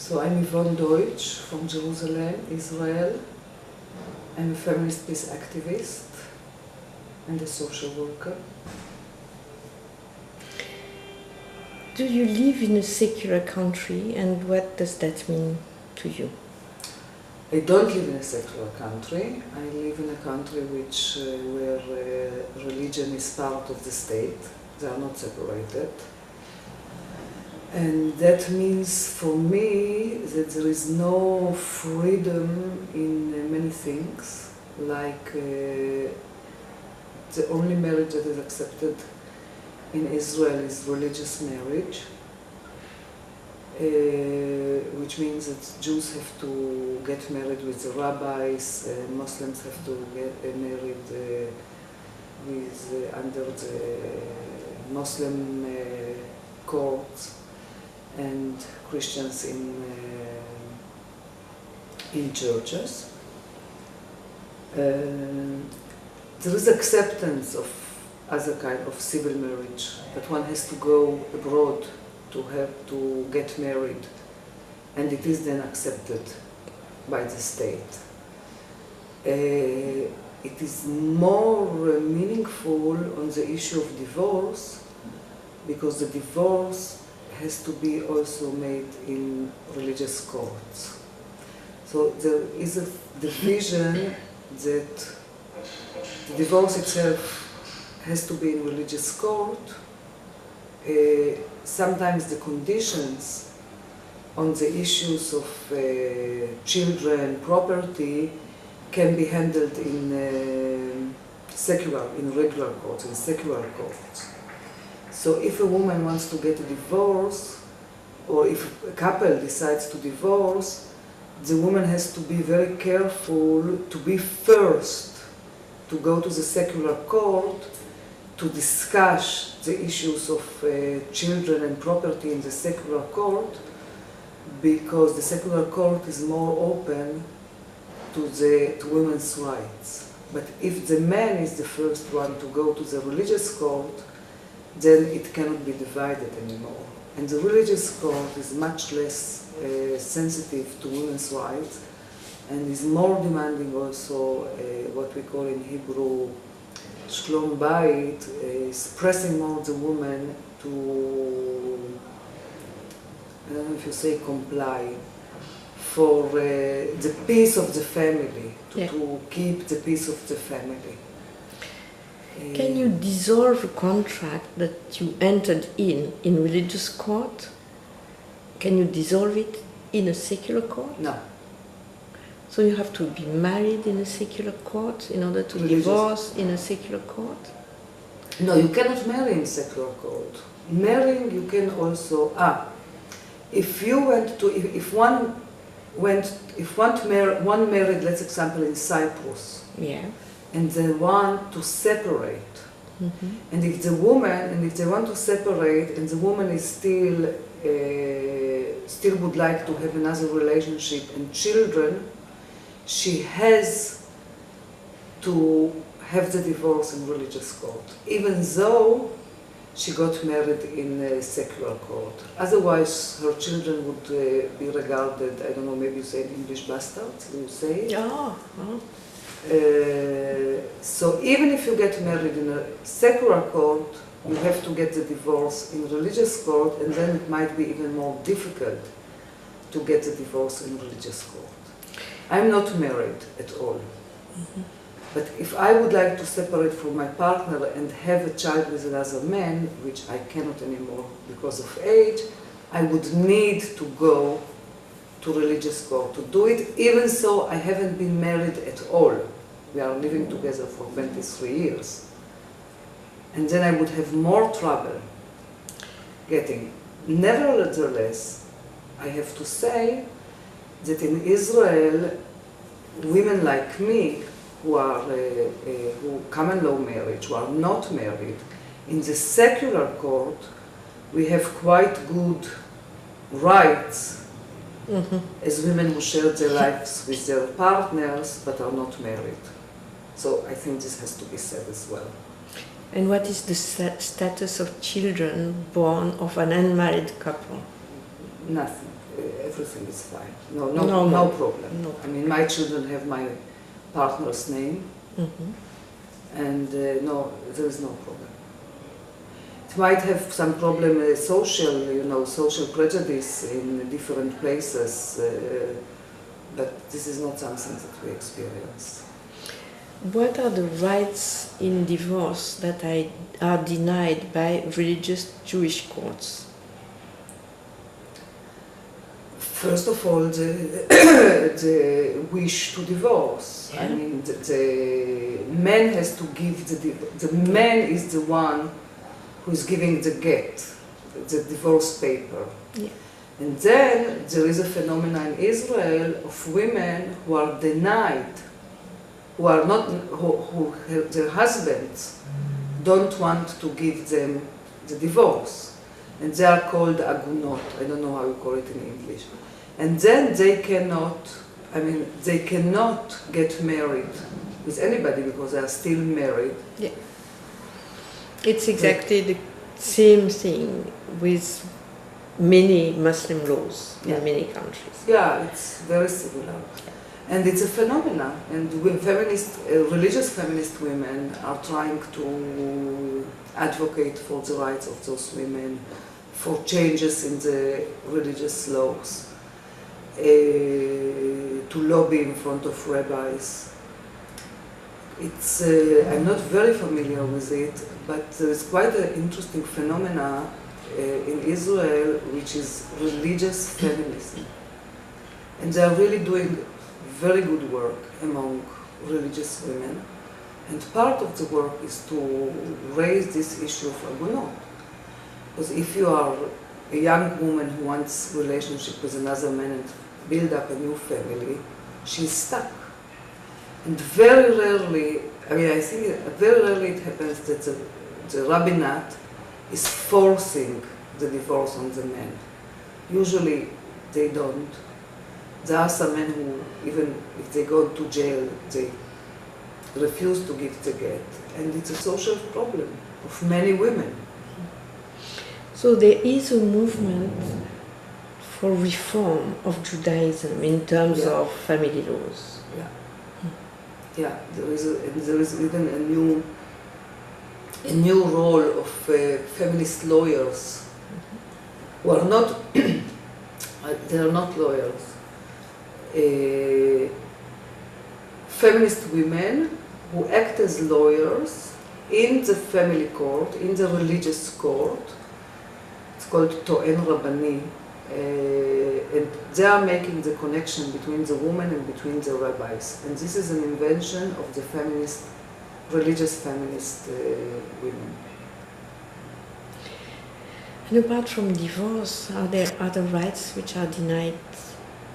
So I'm Yvonne Deutsch from Jerusalem, Israel. I'm a feminist peace activist and a social worker. Do you live in a secular country, and what does that mean to you? I don't live in a secular country. I live in a country where religion is part of the state. They are not separated. And that means for me that there is no freedom in many things, like the only marriage that is accepted in Israel is religious marriage, which means that Jews have to get married with the rabbis, Muslims have to get married under the Muslim courts, and Christians in churches. There is acceptance of other kind of civil marriage, but one has to go abroad to get married, and it is then accepted by the state. It is more meaningful on the issue of divorce, because the divorce has to be also made in religious courts. So there is a division that the divorce itself has to be in religious court. Sometimes the conditions on the issues of children, property, can be handled in regular courts, in secular courts. So if a woman wants to get a divorce, or if a couple decides to divorce, the woman has to be very careful to be first to go to the secular court to discuss the issues of children and property in the secular court, because the secular court is more open to women's rights. But if the man is the first one to go to the religious court, then it cannot be divided anymore. And the religious court is much less sensitive to women's rights, and is more demanding also what we call in Hebrew Shlom Bayit, is pressing more the woman to, I don't know if you say comply, for the peace of the family, to keep the peace of the family. Can you dissolve a contract that you entered in religious court? Can you dissolve it in a secular court? No. So you have to be married in a secular court in order to divorce in a secular court? No, you cannot marry in secular court. Marrying, you can also, if one married, let's example, in Cyprus, and they want to separate, and if they want to separate, and the woman is still would like to have another relationship and children, she has to have the divorce in religious court, even though she got married in a secular court. Otherwise, her children would be regarded, I don't know, maybe you say in English, bastards, do you say? So even if you get married in a secular court, you have to get the divorce in religious court, and then it might be even more difficult to get the divorce in religious court. I'm not married at all. But if I would like to separate from my partner and have a child with another man, which I cannot anymore because of age, I would need to go to religious court to do it, even though I haven't been married at all. We are living together for 23 years. And then I would have more trouble getting. Nevertheless, I have to say that in Israel, women like me, who common law marriage, who are not married, in the secular court, we have quite good rights as women who share their lives with their partners but are not married. So I think this has to be said as well. And what is the status of children born of an unmarried couple? Nothing. everything is fine. No problem. No. I mean, my children have my partner's name, and no, there is no problem. It might have some problem, social prejudice in different places, but this is not something that we experience. What are the rights in divorce that are denied by religious Jewish courts? First of all, the wish to divorce. Yeah. I mean, the man has to give the man is the one who is giving the get, the divorce paper. Yeah. And then there is a phenomenon in Israel of women who are denied, who their husbands don't want to give them the divorce. And they are called agunot. I don't know how you call it in English. And then they cannot get married with anybody because they are still married. Yeah. It's exactly the same thing with many Muslim laws in many countries. Yeah, it's very similar. And it's a phenomenon. And religious feminist women are trying to advocate for the rights of those women, for changes in the religious laws, to lobby in front of rabbis. I'm not very familiar with it, but there is quite an interesting phenomena in Israel, which is religious feminism. And they are really doing very good work among religious women. And part of the work is to raise this issue of agunot. Because if you are a young woman who wants a relationship with another man and build up a new family, she's stuck. And very rarely, I think very rarely it happens that the rabbinate is forcing the divorce on the man. Usually they don't. There are some men who, even if they go to jail, they refuse to give the get. And it's a social problem of many women. So there is a movement for reform of Judaism in terms of family laws. Yeah. Yeah, there is even a new role of feminist lawyers who are not they are not lawyers. Feminist women who act as lawyers in the family court, in the religious court. It's called To'en Rabbani. And they are making the connection between the woman and between the rabbis. And this is an invention of the religious feminist women. And apart from divorce, are there other rights which are denied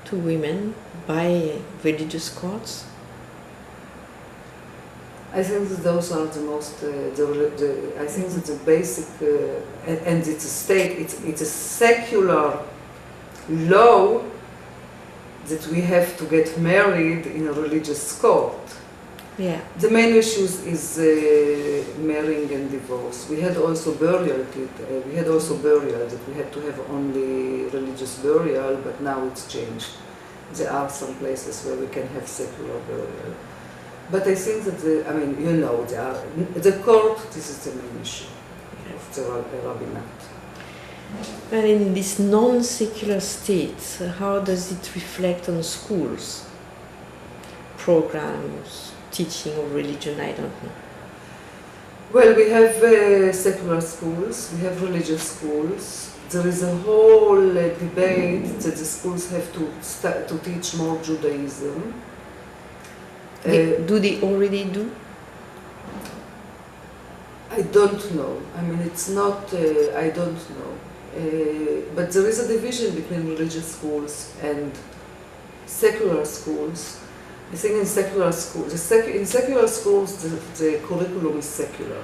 to women by religious courts? I think that those are the most, I think that the basic, and it's a state, it's a secular law that we have to get married in a religious court. Yeah. The main issues is marrying and divorce. We had also burial that we had to have only religious burial, but now it's changed. There are some places where we can have secular burial. But I think that the court, this is the main issue of the rabbinate. And in this non-secular state, how does it reflect on schools, programs, teaching of religion? I don't know. Well, we have secular schools, we have religious schools. There is a whole debate that the schools have to teach more Judaism. Do they already do? I don't know. It's not, I don't know. But there is a division between religious schools and secular schools. I think in secular schools, the curriculum is secular.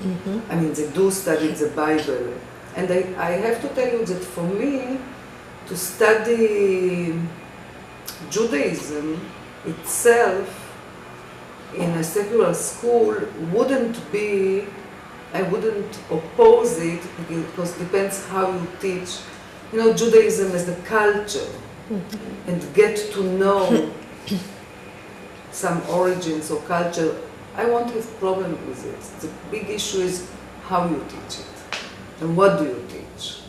Mm-hmm. They do study the Bible. And I have to tell you that for me, to study Judaism itself in a secular school I wouldn't oppose it, because it depends how you teach you know, Judaism as the culture, and get to know some origins or culture, I won't have problem with it. The big issue is how you teach it, and what do you teach.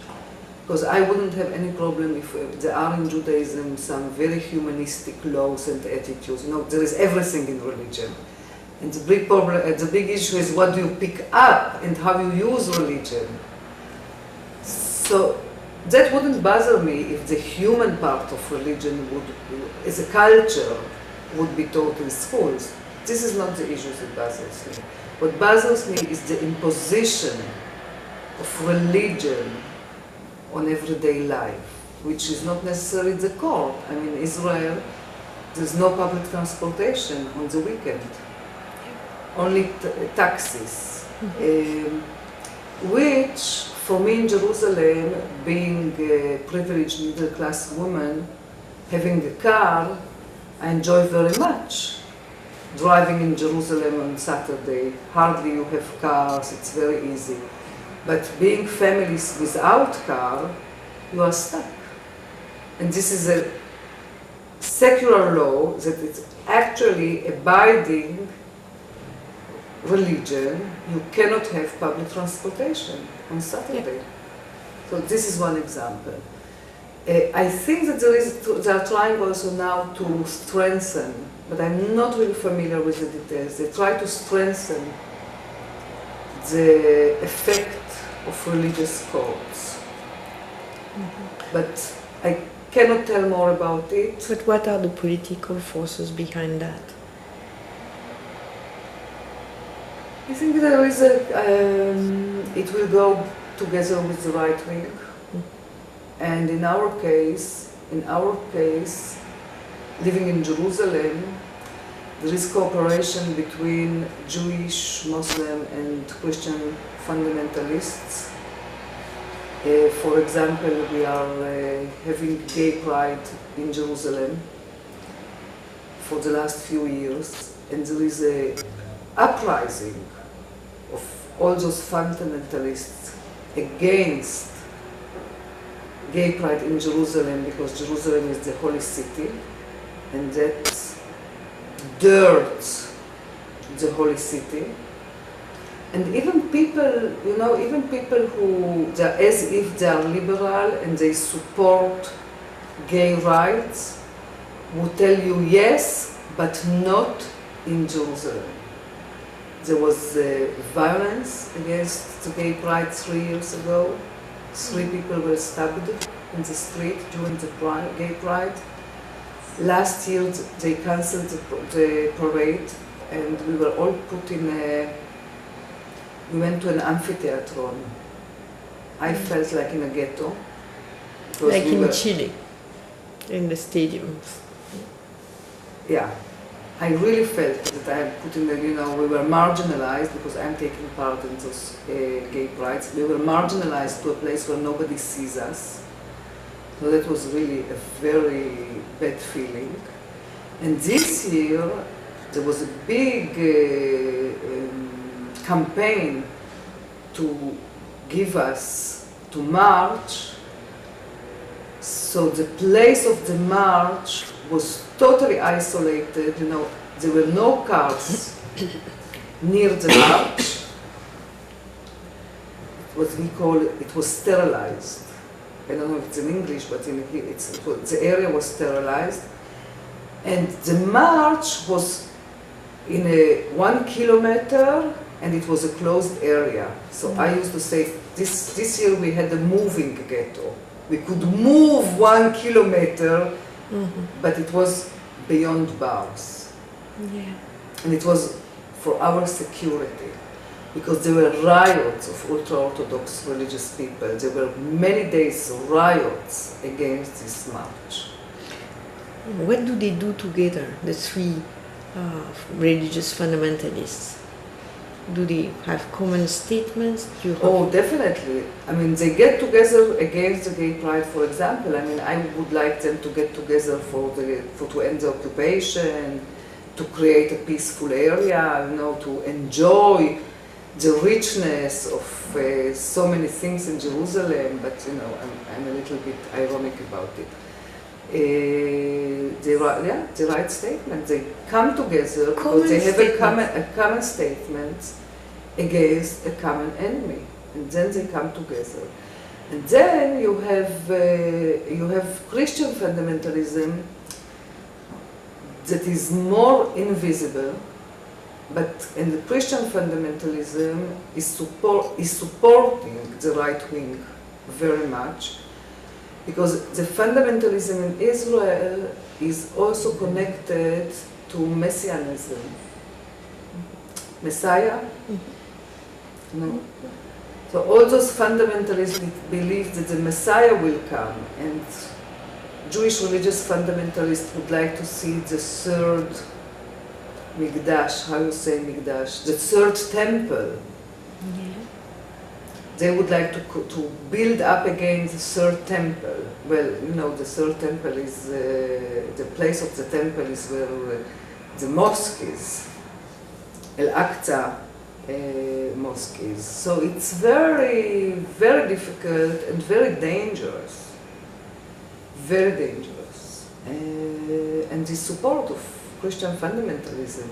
Because I wouldn't have any problem if there are in Judaism some very humanistic laws and attitudes. You know, there is everything in religion. And the big problem, the big issue is what do you pick up and how you use religion. So that wouldn't bother me if the human part of religion would, as a culture, would be taught in schools. This is not the issue that bothers me. What bothers me is the imposition of religion on everyday life, which is not necessarily the core. I mean, Israel, there's no public transportation on the weekend, only taxis, which for me in Jerusalem, being a privileged middle-class woman, having a car, I enjoy very much. Driving in Jerusalem on Saturday, hardly you have cars, it's very easy. But being families without car, you are stuck. And this is a secular law that it's actually abiding religion. You cannot have public transportation on Saturday. Yeah. So this is one example. I think that they are trying also now to strengthen, but I'm not really familiar with the details. They try to strengthen the effect of religious codes. But I cannot tell more about it. But what are the political forces behind that? I think there is it will go together with the right wing. And in our case, living in Jerusalem, there is cooperation between Jewish, Muslim, and Christian fundamentalists. For example, we are having gay pride in Jerusalem for the last few years, and there is an uprising of all those fundamentalists against gay pride in Jerusalem, because Jerusalem is the holy city, and that dirts the holy city. And even people, you know, even people who, as if they are liberal and they support gay rights, would tell you yes, but not in Jerusalem. There was violence against the gay pride 3 years ago. 3 people were stabbed in the street during the gay pride. Last year they cancelled the parade, and we were all put in we went to an amphitheater. I felt like in a ghetto. Like in Chile, in the stadiums. Yeah. I really felt that I am put in the, you know, we were marginalized because I'm taking part in those gay prides. We were marginalized to a place where nobody sees us. So that was really a very bad feeling. And this year, there was a big campaign to give us, to march. So the place of the march was totally isolated, you know, there were no cars near the march. It was sterilized. I don't know if it's in English, but the area was sterilized. And the march was in 1 kilometer, and it was a closed area. So I used to say, this year we had a moving ghetto. We could move 1 kilometer, but it was beyond bars. Yeah. And it was for our security, because there were riots of ultra-Orthodox religious people. There were many days riots against this march. What do they do together, the 3 religious fundamentalists? Do they have common statements? Oh, definitely. I mean, they get together against the gay pride, for example. I mean, I would like them to get together to end the occupation, to create a peaceful area, you know, to enjoy the richness of so many things in Jerusalem, but you know, I'm a little bit ironic about it. The right statement. They come together because they have a common statement against a common enemy, and then they come together. And then you have Christian fundamentalism that is more invisible, and the Christian fundamentalism is supporting the right wing very much, because the fundamentalism in Israel is also connected to messianism. Messiah? No. So all those fundamentalists believe that the Messiah will come, and Jewish religious fundamentalists would like to see the third Mikdash, how you say Mikdash, the third temple. Yeah. They would like to build up again the third temple. Well, you know, the third temple is, the place of the temple is where the mosque is, Al-Aqsa mosque is. So it's very, very difficult and very dangerous. Very dangerous. And the support of Christian fundamentalism,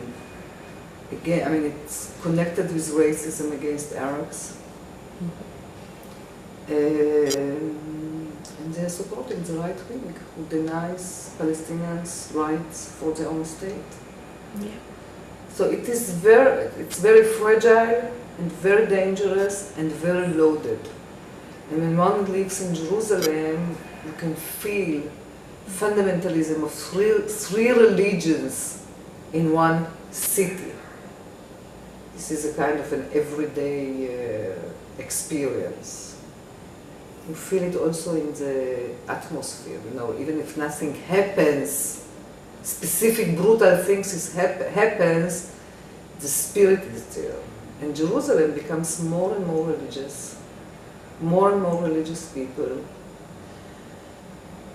again, I mean, it's connected with racism against Arabs. And they're supporting the right wing, who denies Palestinians rights for their own state. Yeah. So it's very fragile and very dangerous and very loaded. And when one lives in Jerusalem, you can feel fundamentalism of three religions in one city. This is a kind of an everyday experience. You feel it also in the atmosphere, you know, even if nothing happens, specific brutal things happens, the spirit is there. And Jerusalem becomes more and more religious people,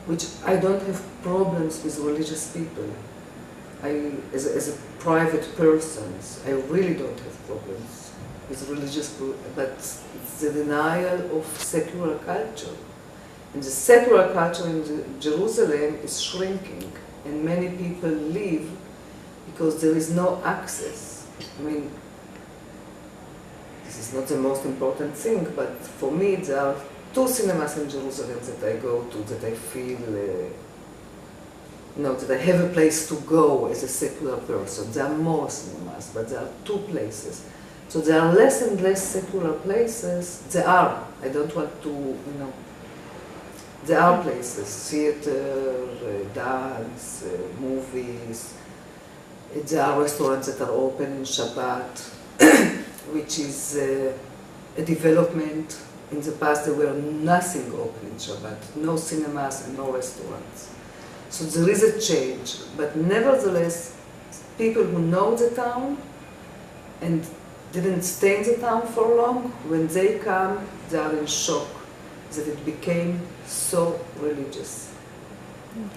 which I don't have problems with religious people. As a private person, I really don't have problems with religious people, but it's the denial of secular culture. And the secular culture in Jerusalem is shrinking, and many people leave because there is no access. I mean, this is not the most important thing, but for me there are 2 cinemas in Jerusalem that I go to, that I feel, that I have a place to go as a secular person. There are more cinemas, but there are 2 places. So there are less and less secular places. There are. I don't want to, there are places, theater, dance, movies. There are restaurants that are open in Shabbat, which is a development. In the past, there were nothing open in Shabbat, no cinemas and no restaurants. So there is a change, but nevertheless, people who know the town and didn't stay in the town for long, when they come, they are in shock that it became so religious. Yeah.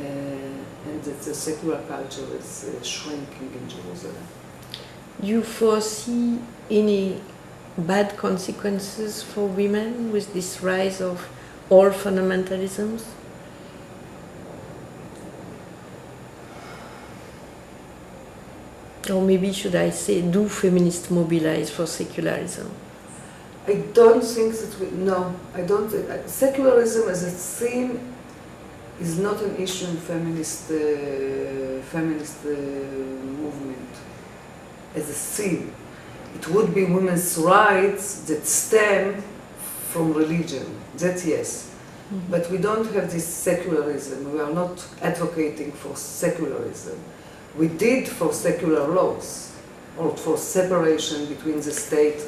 And that the secular culture is shrinking in Jerusalem. Do you foresee any bad consequences for women with this rise of all fundamentalisms? Or maybe should I say, do feminists mobilize for secularism? I don't think that no, I don't think, secularism as a theme is not an issue in feminist movement as a theme. It would be women's rights that stem from religion, that yes. Mm-hmm. But we don't have this secularism. We are not advocating for secularism. We did for secular laws, or for separation between the state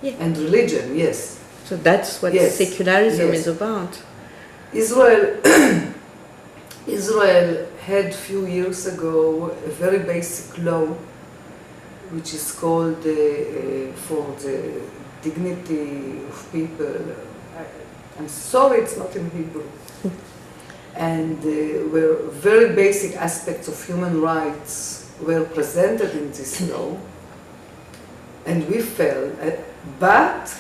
and religion, yes. So that's what secularism is about. Israel had a few years ago a very basic law which is called for the dignity of people. I'm sorry it's not in Hebrew. And where very basic aspects of human rights were presented in this law. And we felt, but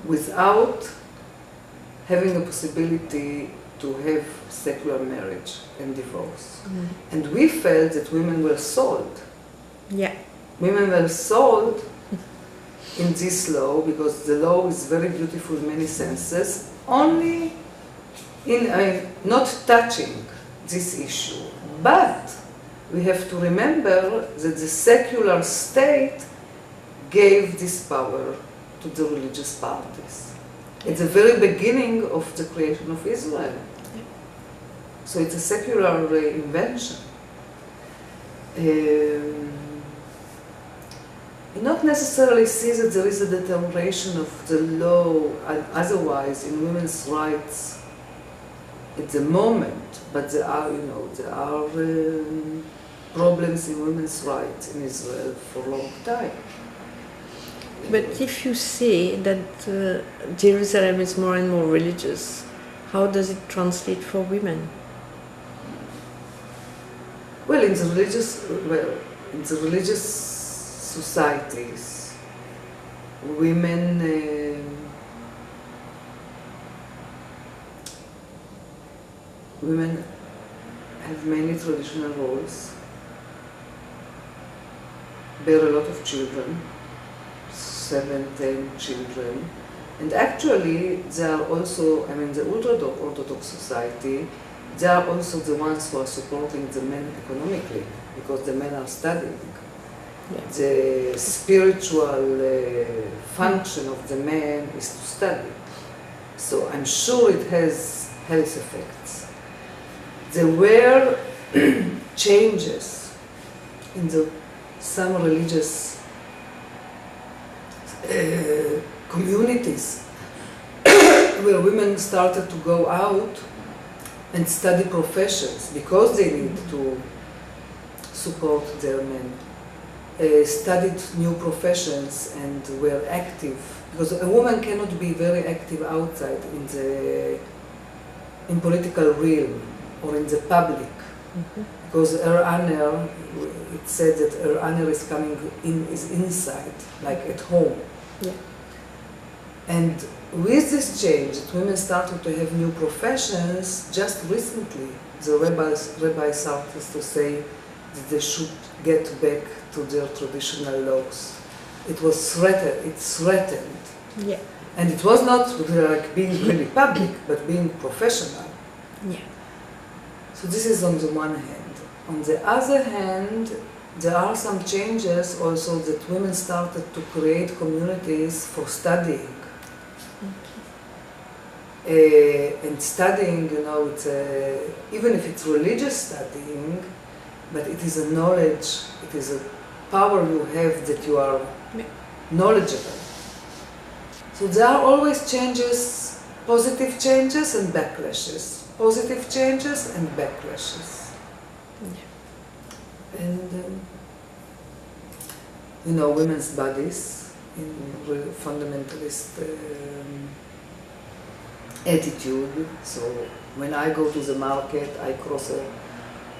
without having a possibility to have secular marriage and divorce. And we felt that women were sold. Yeah. Women were sold in this law because the law is very beautiful in many senses, only not touching this issue. But we have to remember that the secular state gave this power to the religious parties. It's the very beginning of the creation of Israel. So it's a secular invention. You not necessarily see that there is a deterioration of the law otherwise in women's rights at the moment, but there are, problems in women's rights in Israel for a long time. But if you say that Jerusalem is more and more religious, how does it translate for women? Well, in the religious societies, women have many traditional roles, bear a lot of children, 7, 10 children, and actually they are also, the ultra-Orthodox society, they are also the ones who are supporting the men economically, because the men are studying. Yeah. The spiritual function of the man is to study. So I'm sure it has health effects. There were changes in some religious communities where women started to go out and study professions because they need to support their men. Studied new professions and were active, because a woman cannot be very active outside in political realm or in the public, because her honor, it said that her honor is is inside, like at home. Yeah. And with this change, that women started to have new professions. Just recently, the rabbis started to say that they should get back to their traditional laws. It was threatened. It's threatened. Yeah. And it was not like being really public, but being professional. Yeah. So this is on the one hand. On the other hand, there are some changes also that women started to create communities for studying. And studying, it's even if it's religious studying, but it is a knowledge, it is a power you have that you are knowledgeable. So there are always changes, positive changes and backlashes. Positive changes and backlashes. Yeah. And, women's bodies in fundamentalist attitude. So when I go to the market, I cross a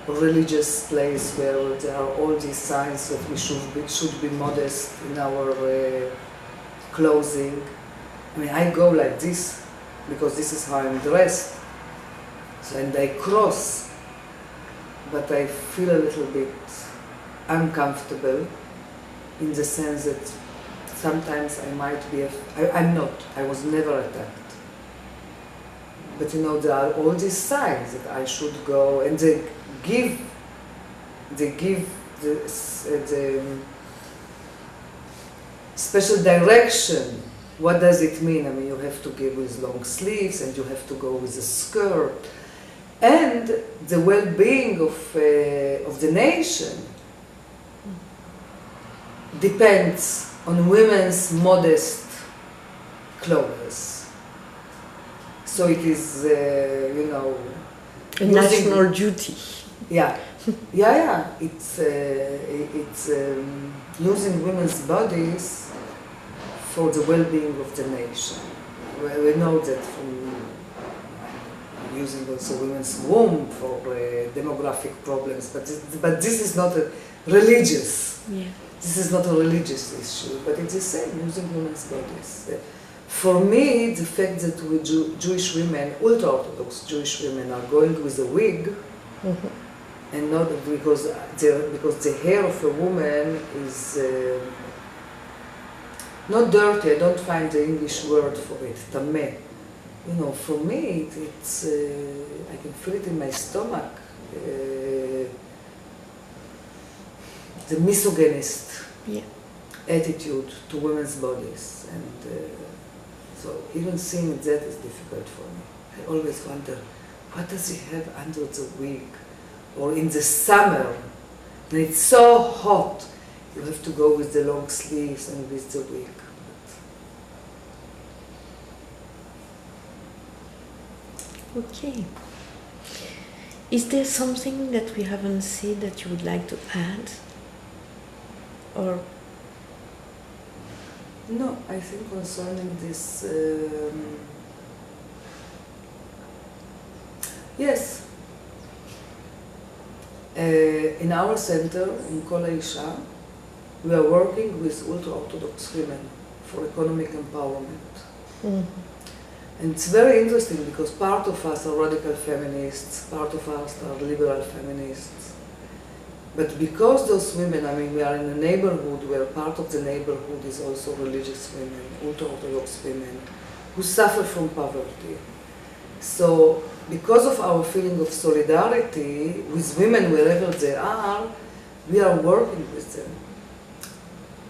religious place where there are all these signs that we should be modest in our clothing. I go like this because this is how I'm dressed. So, and I cross, but I feel a little bit uncomfortable in the sense that sometimes I might be, I'm not, I was never attacked. But there are all these signs that I should go, and they give the special direction. What does it mean? You have to give with long sleeves, and you have to go with a skirt. And the well-being of the nation depends on women's modest clothes. So it is, a national duty. Yeah, yeah. It's using women's bodies for the well-being of the nation. We know that from using also women's womb for demographic problems, but this is not a religious This is not a religious issue, but it's the same, using women's bodies. For me, the fact that we Jewish women, ultra-Orthodox Jewish women, are going with a wig, and not because the hair of a woman is not dirty. I don't find the English word for it, tameh. You know, for me, it's I can feel it in my stomach. The misogynist attitude to women's bodies, and so even seeing that is difficult for me. I always wonder, what does he have under the wig? Or in the summer, when it's so hot, you have to go with the long sleeves and with the wig. Okay. Is there something that we haven't said that you would like to add? Or no, I think concerning this, yes. In our center, in Kol Haisha, we are working with ultra-Orthodox women for economic empowerment. And it's very interesting because part of us are radical feminists, part of us are liberal feminists. But because those women, I mean, we are in a neighborhood where part of the neighborhood is also religious women, ultra-Orthodox women, who suffer from poverty. So, because of our feeling of solidarity with women wherever they are, we are working with them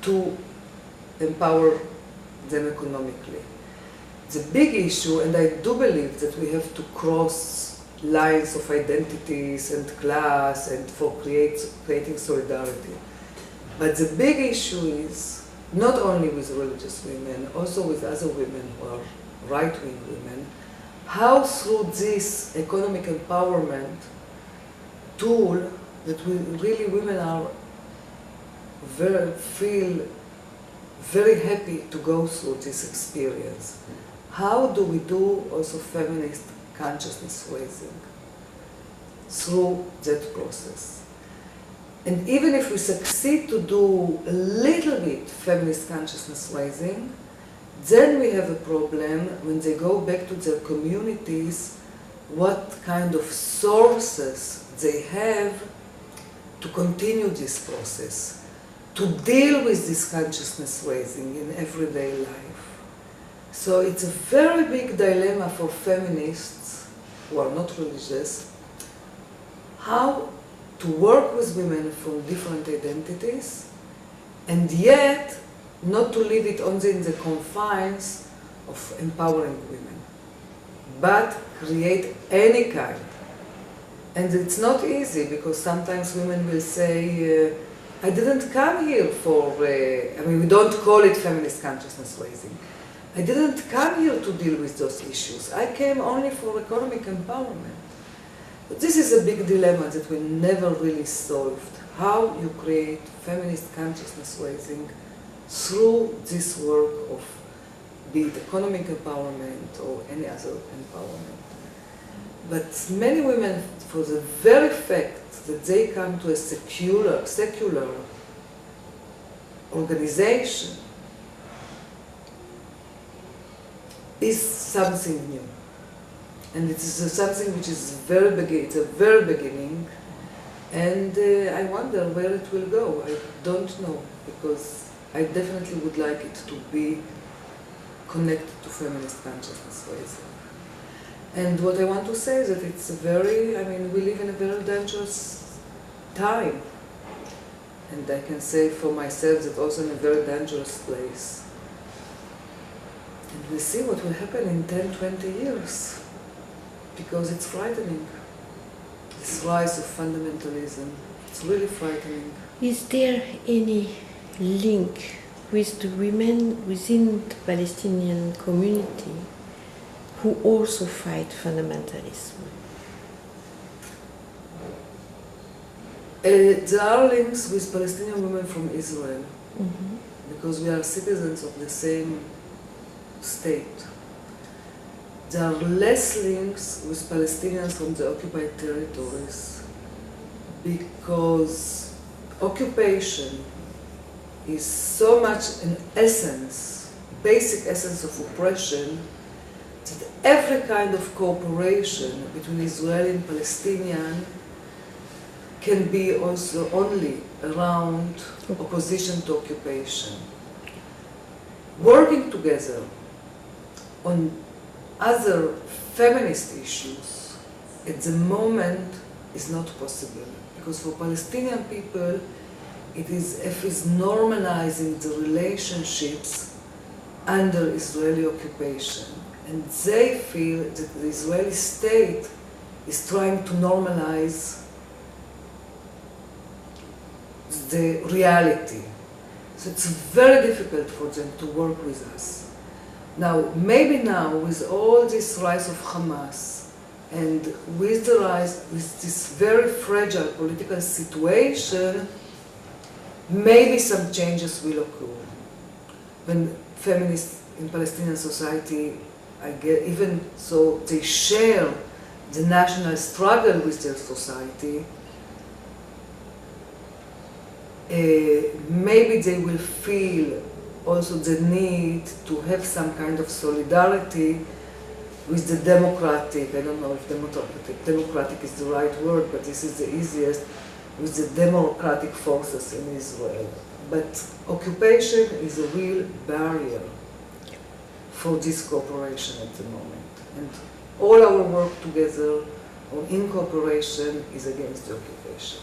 to empower them economically. The big issue, and I do believe that we have to cross lines of identities and class and for creating solidarity. But the big issue is not only with religious women, also with other women who are right-wing women, how through this economic empowerment tool that we really women are feel very happy to go through this experience. How do we do also feminist consciousness raising through that process? And even if we succeed to do a little bit feminist consciousness raising, then we have a problem when they go back to their communities, what kind of sources they have to continue this process, to deal with this consciousness raising in everyday life. So it's a very big dilemma for feminists who are not religious, how to work with women from different identities, and yet not to leave it only in the confines of empowering women, but create any kind. And it's not easy, because sometimes women will say, I didn't come here for, I mean, we don't call it feminist consciousness raising. I didn't come here to deal with those issues. I came only for economic empowerment. But this is a big dilemma that we never really solved. How you create feminist consciousness raising through this work of be it economic empowerment or any other empowerment. But many women, for the very fact that they come to a secular organization, is something new. And it is something which is it's a very beginning, and I wonder where it will go. I don't know, because I definitely would like it to be connected to feminist consciousness raising. And what I want to say is that it's a very, I mean, we live in a very dangerous time. And I can say for myself that also in a very dangerous place. And we see what will happen in 10, 20 years. Because it's frightening. This rise of fundamentalism, it's really frightening. Is there any link with the women within the Palestinian community who also fight fundamentalism? There are links with Palestinian women from Israel, because we are citizens of the same state. There are less links with Palestinians from the occupied territories, because occupation is so much an essence, basic essence of oppression, that every kind of cooperation between Israeli and Palestinian can be also only around opposition to occupation. Working together on other feminist issues at the moment is not possible, because for Palestinian people it is if it's normalizing the relationships under Israeli occupation, and they feel that the Israeli state is trying to normalize the reality. So it's very difficult for them to work with us. Now, maybe now, with all this rise of Hamas, and with the rise, with this very fragile political situation, maybe some changes will occur. When feminists in Palestinian society, I get, even so they share the national struggle with their society, maybe they will feel also the need to have some kind of solidarity with the democratic, I don't know if democratic is the right word, but this is the easiest, with the democratic forces in Israel. But occupation is a real barrier for this cooperation at the moment. And all our work together on incorporation is against the occupation.